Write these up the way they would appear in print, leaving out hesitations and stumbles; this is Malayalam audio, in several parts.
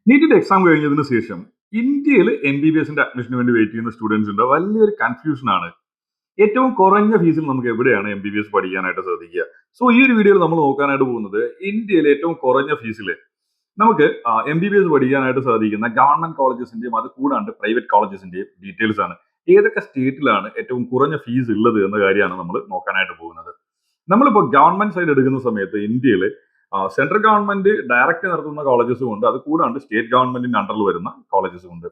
നീറ്റിന്റെ എക്സാം കഴിഞ്ഞതിന് ശേഷം ഇന്ത്യയിൽ MBBSന്റെ അഡ്മിഷന് വേണ്ടി വെയിറ്റ് ചെയ്യുന്ന സ്റ്റുഡൻസ് ഉണ്ട്. വലിയൊരു കൺഫ്യൂഷൻ ആണ്. ഏറ്റവും കുറഞ്ഞ ഫീസിൽ നമുക്ക് എവിടെയാണ് MBBS പഠിക്കാനായിട്ട് സാധിക്കുക? സോ ഈ ഒരു വീഡിയോയിൽ നമ്മൾ നോക്കാനായിട്ട് പോകുന്നത് ഇന്ത്യയിൽ ഏറ്റവും കുറഞ്ഞ ഫീസിൽ നമുക്ക് MBBS പഠിക്കാനായിട്ട് സാധിക്കുന്ന ഗവൺമെന്റ് കോളേജസിന്റെയും അത് കൂടാണ്ട് പ്രൈവറ്റ് കോളേജസിന്റെയും ഡീറ്റെയിൽസ് ആണ്. ഏതൊക്കെ സ്റ്റേറ്റിലാണ് ഏറ്റവും കുറഞ്ഞ ഫീസ് ഉള്ളത് എന്ന കാര്യമാണ് നമ്മൾ നോക്കാനായിട്ട് പോകുന്നത്. നമ്മളിപ്പോൾ ഗവൺമെന്റ് സൈഡ് എടുക്കുന്ന സമയത്ത് ഇന്ത്യയിൽ സെൻട്രൽ ഗവൺമെന്റ് ഡയറക്റ്റ് നടത്തുന്ന കോളേജസും ഉണ്ട്, അത് കൂടാണ്ട് സ്റ്റേറ്റ് ഗവൺമെന്റിന്റെ അണ്ടറിൽ വരുന്ന കോളേജസും ഉണ്ട്.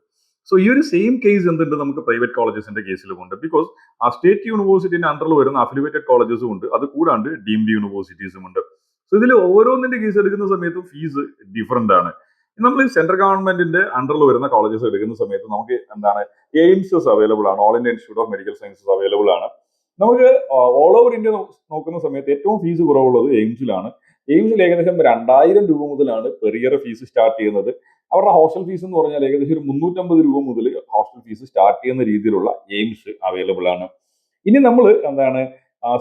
സോ ഈ ഒരു സെയിം കേസ് എന്തുണ്ട് നമുക്ക് പ്രൈവറ്റ് കോളേജസിന്റെ കേസിലും ഉണ്ട്. ബിക്കോസ് ആ സ്റ്റേറ്റ് യൂണിവേഴ്സിറ്റിന്റെ അണ്ടറിൽ വരുന്ന അഫിലിയേറ്റഡ് കോളേജസും ഉണ്ട്, അത് കൂടാണ്ട് ഡീംഡ് യൂണിവേഴ്സിറ്റീസും ഉണ്ട്. സോ ഇതിൽ ഓരോന്നിന്റെ കേസ് എടുക്കുന്ന സമയത്തും ഫീസ് ഡിഫറെന്റ് ആണ്. നമ്മൾ സെൻട്രൽ ഗവൺമെന്റിന്റെ അണ്ടറിൽ വരുന്ന കോളേജസ് എടുക്കുന്ന സമയത്ത് നമുക്ക് എയിംസസ് അവൈലബിൾ ആണ്, all India institute of medical sciences available ആണ്. നമുക്ക് ഓൾ ഓവർ ഇന്ത്യ നോക്കുന്ന സമയത്ത് ഏറ്റവും ഫീസ് കുറവുള്ളത് എയിംസിലാണ്. എയിംസിൽ ഏകദേശം 2000 രൂപ മുതലാണ് പെർ ഇയർ ഫീസ് സ്റ്റാർട്ട് ചെയ്യുന്നത്. അവരുടെ ഹോസ്റ്റൽ ഫീസ് എന്ന് പറഞ്ഞാൽ ഏകദേശം ഒരു 350 രൂപ മുതൽ ഹോസ്റ്റൽ ഫീസ് സ്റ്റാർട്ട് ചെയ്യുന്ന രീതിയിലുള്ള എയിംസ് അവൈലബിൾ ആണ്. ഇനി നമ്മൾ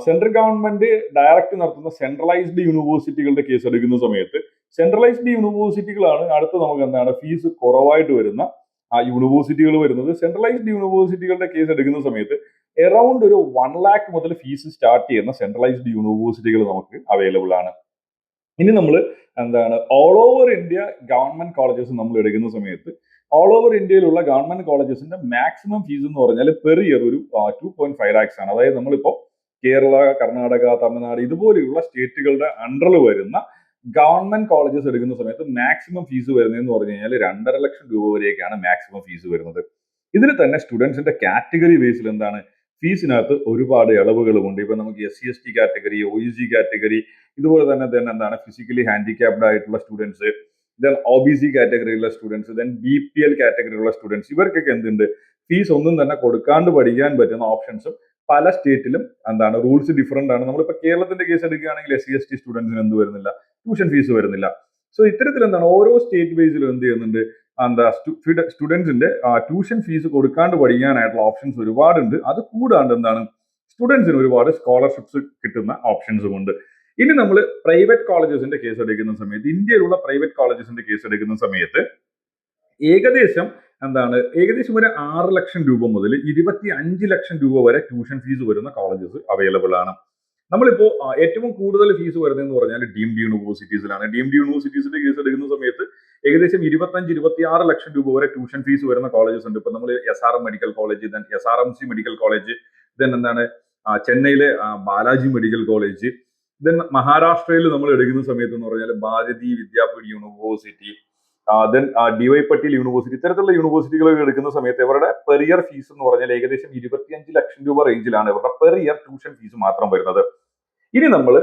സെൻട്രൽ ഗവൺമെന്റ് ഡയറക്റ്റ് നടത്തുന്ന സെൻട്രലൈസ്ഡ് യൂണിവേഴ്സിറ്റികളുടെ കേസ് എടുക്കുന്ന സമയത്ത് സെൻട്രലൈസ്ഡ് യൂണിവേഴ്സിറ്റികളാണ് അടുത്ത് നമുക്ക് ഫീസ് കുറവായിട്ട് വരുന്ന യൂണിവേഴ്സിറ്റികൾ വരുന്നത്. സെൻട്രലൈസ്ഡ് യൂണിവേഴ്സിറ്റികളുടെ കേസ് എടുക്കുന്ന സമയത്ത് എറൗണ്ട് ഒരു 1 lakh മുതൽ ഫീസ് സ്റ്റാർട്ട് ചെയ്യുന്ന സെൻട്രലൈസ്ഡ് യൂണിവേഴ്സിറ്റികൾ നമുക്ക് അവൈലബിൾ ആണ്. ഇനി നമ്മൾ all over India government colleges നമ്മൾ എടുക്കുന്ന സമയത്ത് ഓൾ ഓവർ ഇന്ത്യയിലുള്ള ഗവൺമെന്റ് കോളേജസിന്റെ മാക്സിമം ഫീസ് എന്ന് പറഞ്ഞാൽ പെർ ഇയർ ഒരു 2.5 lakhs ആണ്. അതായത് നമ്മളിപ്പോ കേരള, കർണാടക, തമിഴ്നാട് ഇതുപോലെയുള്ള സ്റ്റേറ്റുകളുടെ അണ്ടറിൽ വരുന്ന ഗവൺമെന്റ് കോളേജസ് എടുക്കുന്ന സമയത്ത് മാക്സിമം ഫീസ് വരുന്നതെന്ന് പറഞ്ഞു കഴിഞ്ഞാൽ 2.5 ലക്ഷം രൂപ വരെയൊക്കെയാണ് മാക്സിമം ഫീസ് വരുന്നത്. ഇതിൽ തന്നെ സ്റ്റുഡൻസിന്റെ കാറ്റഗറി ബേസിൽ ഫീസിനകത്ത് ഒരുപാട് ഇളവുകളുമുണ്ട്. ഇപ്പൊ നമുക്ക് SC/ST കാറ്റഗറി, OEC കാറ്റഗറി, ഇതുപോലെ തന്നെ ഫിസിക്കലി ഹാൻഡിക്യാപ്ഡ് ആയിട്ടുള്ള സ്റ്റുഡൻസ്, ദെൻ OBC കാറ്റഗറിയിലുള്ള സ്റ്റുഡൻസ്, ദെൻ BPL കാറ്റഗറിയിലുള്ള സ്റ്റുഡൻസ്, ഇവർക്കൊക്കെ എന്തുണ്ട് ഫീസ് ഒന്നും തന്നെ കൊടുക്കാണ്ട് പഠിക്കാൻ പറ്റുന്ന ഓപ്ഷൻസും പല സ്റ്റേറ്റിലും റൂൾസ് ഡിഫറെന്റ് ആണ്. നമ്മളിപ്പോ കേരളത്തിന്റെ കേസ് എടുക്കുകയാണെങ്കിൽ SC/ST സ്റ്റുഡൻസിന് എന്ത് വരുന്നില്ല, ട്യൂഷൻ ഫീസ് വരുന്നില്ല. സോ ഇത്തരത്തിൽ ഓരോ സ്റ്റേറ്റ് ബേസിലും എന്ത് ചെയ്യുന്നുണ്ട്, സ്റ്റുഡൻസിന്റെ ട്യൂഷൻ ഫീസ് കൊടുക്കാണ്ട് പഠിക്കാനായിട്ടുള്ള ഓപ്ഷൻസ് ഒരുപാടുണ്ട്. അത് കൂടാണ്ട് സ്റ്റുഡൻസിന് ഒരുപാട് സ്കോളർഷിപ്സ് കിട്ടുന്ന ഓപ്ഷൻസും ഉണ്ട്. ഇനി നമ്മൾ പ്രൈവറ്റ് കോളേജസിന്റെ കേസ് എടുക്കുന്ന സമയത്ത് ഇന്ത്യയിലുള്ള പ്രൈവറ്റ് കോളേജസിന്റെ കേസ് എടുക്കുന്ന സമയത്ത് ഏകദേശം ഒരു 6 ലക്ഷം രൂപ മുതൽ 25 ലക്ഷം രൂപ വരെ ട്യൂഷൻ ഫീസ് വരുന്ന കോളേജസ് അവൈലബിൾ ആണ്. നമ്മളിപ്പോ ഏറ്റവും കൂടുതൽ ഫീസ് വരുന്നതെന്ന് പറഞ്ഞാൽ ഡീംഡ് യൂണിവേഴ്സിറ്റീസിലാണ്. ഡീംഡ് യൂണിവേഴ്സിറ്റീസിന്റെ കേസ് എടുക്കുന്ന സമയത്ത് ഏകദേശം 25-26 ലക്ഷം രൂപ വരെ ട്യൂഷൻ ഫീസ് വരുന്ന കോളേജസ് ഉണ്ട്. ഇപ്പൊ നമ്മൾ SRM medical college, then SRMC medical college, then ചെന്നൈയിലെ ബാലാജി മെഡിക്കൽ കോളേജ്, ദെൻ മഹാരാഷ്ട്രയിൽ നമ്മൾ എടുക്കുന്ന സമയത്ത് എന്ന് പറഞ്ഞാൽ Bharati Vidyapeeth university, then DY Patel university, ഇത്തരത്തിലുള്ള യൂണിവേഴ്സിറ്റികൾ എടുക്കുന്ന സമയത്ത് ഇവരുടെ പെർ ഇയർ ഫീസ് എന്ന് പറഞ്ഞാൽ ഏകദേശം 25 ലക്ഷം രൂപ റേഞ്ചിലാണ് ഇവരുടെ പെർ ഇയർ ട്യൂഷൻ ഫീസ് മാത്രം വരുന്നത്. ഇനി നമ്മൾ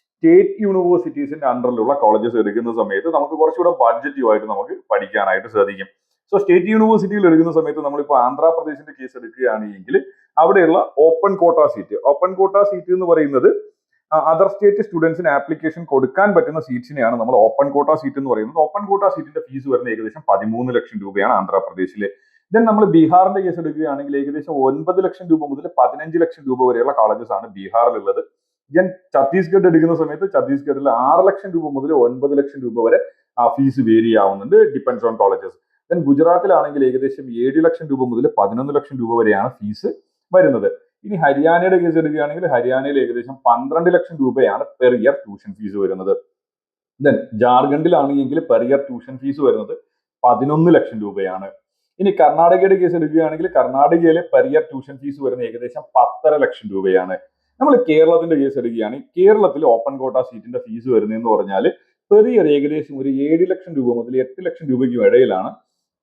സ്റ്റേറ്റ് യൂണിവേഴ്സിറ്റീസിന്റെ അണ്ടറിലുള്ള കോളേജസ് എടുക്കുന്ന സമയത്ത് നമുക്ക് കുറച്ചുകൂടെ ബഡ്ജറ്റീവായിട്ട് നമുക്ക് പഠിക്കാനായിട്ട് സാധിക്കും. സോ സ്റ്റേറ്റ് യൂണിവേഴ്സിറ്റിയിൽ എടുക്കുന്ന സമയത്ത് നമ്മളിപ്പോൾ ആന്ധ്രാപ്രദേശിന്റെ കേസ് എടുക്കുകയാണെങ്കിൽ അവിടെയുള്ള ഓപ്പൺ കോട്ട സീറ്റ് എന്ന് പറയുന്നത് അതർ സ്റ്റേറ്റ് സ്റ്റുഡൻസിന് ആപ്ലിക്കേഷൻ കൊടുക്കാൻ പറ്റുന്ന സീറ്റ്സിനെയാണ് നമ്മൾ ഓപ്പൺ കോട്ട സീറ്റ് എന്ന് പറയുന്നത്. ഓപ്പൺ കോട്ട സീറ്റിന്റെ ഫീസ് വരുന്നത് ഏകദേശം 13 ലക്ഷം രൂപയാണ് ആന്ധ്രാപ്രദേശിലെ. ദെൻ നമ്മൾ ബീഹാറിന്റെ കേസ് എടുക്കുകയാണെങ്കിൽ ഏകദേശം 9 ലക്ഷം രൂപ മുതൽ 15 ലക്ഷം രൂപ വരെയുള്ള കോളേജസ് ആണ് ബീഹാറിലുള്ളത്. ദെൻ ഛത്തീസ്ഗഡ് എടുക്കുന്ന സമയത്ത് ഛത്തീസ്ഗഡിൽ 6 ലക്ഷം രൂപ മുതൽ 9 ലക്ഷം രൂപ വരെ ഫീസ് വേരി ആവുന്നുണ്ട്, ഡിപ്പെൻഡ്സ് ഓൺ കോളേജസ്. ദെൻ ഗുജറാത്തിലാണെങ്കിൽ ഏകദേശം 7 ലക്ഷം രൂപ മുതൽ 11 ലക്ഷം രൂപ വരെയാണ് ഫീസ് വരുന്നത്. ഇനി ഹരിയാനയുടെ കേസ് എടുക്കുകയാണെങ്കിൽ ഹരിയാനയിൽ ഏകദേശം 12 ലക്ഷം രൂപയാണ് പെർ ഇയർ ട്യൂഷൻ ഫീസ് വരുന്നത്. ദെൻ ജാർഖണ്ഡിലാണെങ്കിൽ പെർ ഇയർ ട്യൂഷൻ ഫീസ് വരുന്നത് 11 ലക്ഷം രൂപയാണ്. ഇനി കർണാടകയുടെ കേസ് എടുക്കുകയാണെങ്കിൽ കർണാടകയിലെ പെർ ഇയർ ട്യൂഷൻ ഫീസ് വരുന്നത് ഏകദേശം 10.5 ലക്ഷം രൂപയാണ്. നമ്മൾ കേരളത്തിന്റെ കേസ് എടുക്കുകയാണെങ്കിൽ കേരളത്തിൽ ഓപ്പൺ കോട്ട സീറ്റിന്റെ ഫീസ് വരുന്നതെന്ന് പറഞ്ഞാൽ പെർ ഇയർ ഏകദേശം ഒരു 7 ലക്ഷം രൂപ മുതൽ 8 ലക്ഷം രൂപയ്ക്കും ഇടയിലാണ്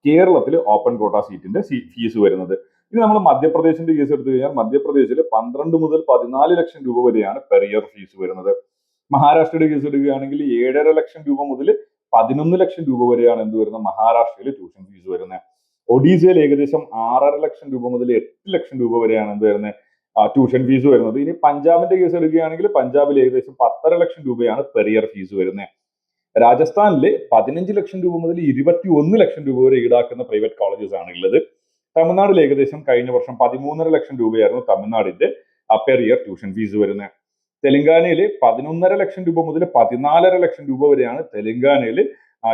കേരളത്തിൽ ഓപ്പൺ കോട്ട സീറ്റിന്റെ ഫീസ് വരുന്നത്. ഇനി നമ്മൾ മധ്യപ്രദേശിന്റെ കേസ് എടുത്തു കഴിഞ്ഞാൽ മധ്യപ്രദേശിൽ 12 മുതൽ 14 ലക്ഷം രൂപ വരെയാണ് പെർ ഇയർ ഫീസ് വരുന്നത്. മഹാരാഷ്ട്രയുടെ കേസ് എടുക്കുകയാണെങ്കിൽ 7.5 ലക്ഷം രൂപ മുതൽ 11 ലക്ഷം രൂപ വരെയാണ് എന്ത് വരുന്നത് മഹാരാഷ്ട്രയിൽ ട്യൂഷൻ ഫീസ് വരുന്നത്. ഒഡീസയിൽ ഏകദേശം 6.5 ലക്ഷം രൂപ മുതൽ 8 ലക്ഷം രൂപ വരെയാണ് എന്ത് വരുന്നത് ട്യൂഷൻ ഫീസ് വരുന്നത്. ഇനി പഞ്ചാബിന്റെ കേസ് എടുക്കുകയാണെങ്കിൽ പഞ്ചാബിൽ ഏകദേശം 10.5 ലക്ഷം രൂപയാണ് പെർ ഇയർ ഫീസ് വരുന്നത്. രാജസ്ഥാനിൽ 15 ലക്ഷം രൂപ മുതൽ 21 ലക്ഷം രൂപ വരെ ഈടാക്കുന്ന പ്രൈവറ്റ് കോളേജസ് ആണ് ഉള്ളത്. തമിഴ്നാട്ടിൽ ഏകദേശം കഴിഞ്ഞ വർഷം 13.5 ലക്ഷം രൂപയായിരുന്നു തമിഴ്നാടിന്റെ പെർ ഇയർ ട്യൂഷൻ ഫീസ് വരുന്നത്. തെലങ്കാനയിൽ 11.5 ലക്ഷം രൂപ മുതൽ 14.5 ലക്ഷം രൂപ വരെയാണ് തെലങ്കാനയിൽ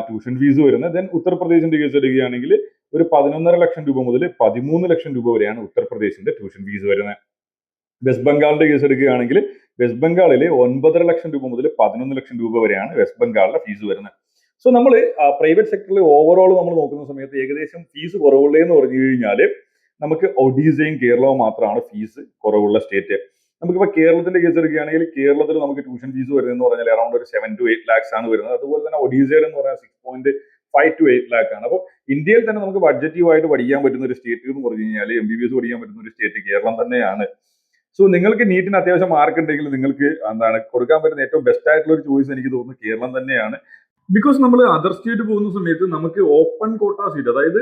ട്യൂഷൻ ഫീസ് വരുന്നത്. ദെൻ ഉത്തർപ്രദേശിന്റെ കേസ് എടുക്കുകയാണെങ്കിൽ ഒരു 11.5 ലക്ഷം രൂപ മുതൽ 13 ലക്ഷം രൂപ വരെയാണ് ഉത്തർപ്രദേശിന്റെ ട്യൂഷൻ ഫീസ് വരുന്നത്. വെസ്റ്റ് ബംഗാളിന്റെ കേസ് എടുക്കുകയാണെങ്കിൽ വെസ്റ്റ് ബംഗാളിലെ 9.5 ലക്ഷം രൂപ മുതൽ 11 ലക്ഷം രൂപ വരെയാണ് വെസ്റ്റ് ബംഗാളിലെ ഫീസ് വരുന്നത്. സോ നമ്മൾ പ്രൈവറ്റ് സെക്ടറിൽ ഓവറോൾ നമ്മൾ നോക്കുന്ന സമയത്ത് ഏകദേശം ഫീസ് കുറവുള്ളതെന്ന് പറഞ്ഞു കഴിഞ്ഞാൽ നമുക്ക് ഒഡീസയും കേരളവും മാത്രമാണ് ഫീസ് കുറവുള്ള സ്റ്റേറ്റ്. നമുക്കിപ്പോൾ കേരളത്തിന്റെ കേസ് എടുക്കുകയാണെങ്കിൽ കേരളത്തിൽ നമുക്ക് ട്യൂഷൻ ഫീസ് വരുന്നതെന്ന് പറഞ്ഞാൽ അറൌണ്ട് ഒരു 7 to 8 lakhs ആണ് വരുന്നത്. അതുപോലെ തന്നെ ഒഡീസയുടെ എന്ന് പറഞ്ഞാൽ 6.5 to 8 lakh ആണ്. അപ്പോൾ ഇന്ത്യയിൽ തന്നെ നമുക്ക് ബഡ്ജറ്റീവായിട്ട് പഠിക്കാൻ പറ്റുന്ന ഒരു സ്റ്റേറ്റ് എന്ന് പറഞ്ഞു കഴിഞ്ഞാൽ MBBS പഠിക്കാൻ പറ്റുന്ന ഒരു സ്റ്റേറ്റ് കേരളം തന്നെയാണ്. സോ നിങ്ങൾക്ക് നീറ്റിന് അത്യാവശ്യം മാർക്ക് ഉണ്ടെങ്കിൽ നിങ്ങൾക്ക് കൊടുക്കാൻ പറ്റുന്ന ഏറ്റവും ബെസ്റ്റ് ആയിട്ടുള്ള ഒരു ചോയ്സ് എനിക്ക് തോന്നുന്നു കേരളം തന്നെയാണ്. ബിക്കോസ് നമ്മൾ അതർ സ്റ്റേറ്റ് പോകുന്ന സമയത്ത് നമുക്ക് ഓപ്പൺ കോട്ട സീറ്റ്, അതായത്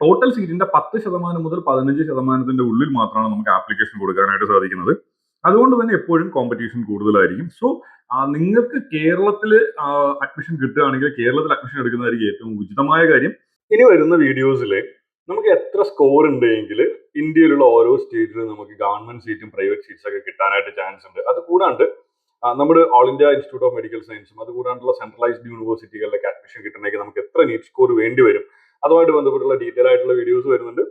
ടോട്ടൽ സീറ്റിന്റെ 10% മുതൽ 15% ഉള്ളിൽ മാത്രമാണ് നമുക്ക് ആപ്ലിക്കേഷൻ കൊടുക്കാനായിട്ട് സാധിക്കുന്നത്. അതുകൊണ്ട് തന്നെ എപ്പോഴും കോമ്പറ്റീഷൻ കൂടുതലായിരിക്കും. സോ നിങ്ങൾക്ക് കേരളത്തിൽ അഡ്മിഷൻ കിട്ടുകയാണെങ്കിൽ കേരളത്തിൽ അഡ്മിഷൻ എടുക്കുന്നതായിരിക്കും ഏറ്റവും ഉചിതമായ കാര്യം. ഇനി വരുന്ന വീഡിയോസിൽ നമുക്ക് എത്ര സ്കോർ ഉണ്ടെങ്കിൽ ഇന്ത്യയിലുള്ള ഓരോ സ്റ്റേറ്റിലും നമുക്ക് ഗവൺമെന്റ് സീറ്റും പ്രൈവറ്റ് സീറ്റ്സ് ഒക്കെ കിട്ടാനായിട്ട് ചാൻസ് ഉണ്ട്. അത് കൂടാണ്ട് നമ്മുടെ all India institute of medical സയൻസും അതുകൂടാണ്ടുള്ള സെൻട്രലൈസ്ഡ് യൂണിവേഴ്സിറ്റികളിലേക്ക് അഡ്മിഷൻ കിട്ടണമെങ്കിൽ നമുക്ക് എത്ര നീറ്റ് സ്കോർ വേണ്ടി വരും, അതുമായിട്ട് ബന്ധപ്പെട്ടുള്ള ഡീറ്റെയിൽ ആയിട്ടുള്ള വീഡിയോസ് വരുന്നുണ്ട്.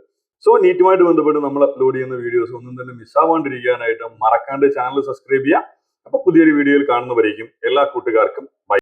സോ നീറ്റുമായിട്ട് ബന്ധപ്പെട്ട് നമ്മൾ അപ്ലോഡ് ചെയ്യുന്ന വീഡിയോസ് ഒന്നും തന്നെ മിസ്സാവാണ്ടിരിക്കാനായിട്ട് മറക്കാണ്ട് ചാനൽ സബ്സ്ക്രൈബ് ചെയ്യുക. അപ്പൊ പുതിയൊരു വീഡിയോയിൽ കാണുന്നവരേക്കും എല്ലാ കൂട്ടുകാർക്കും ബൈ.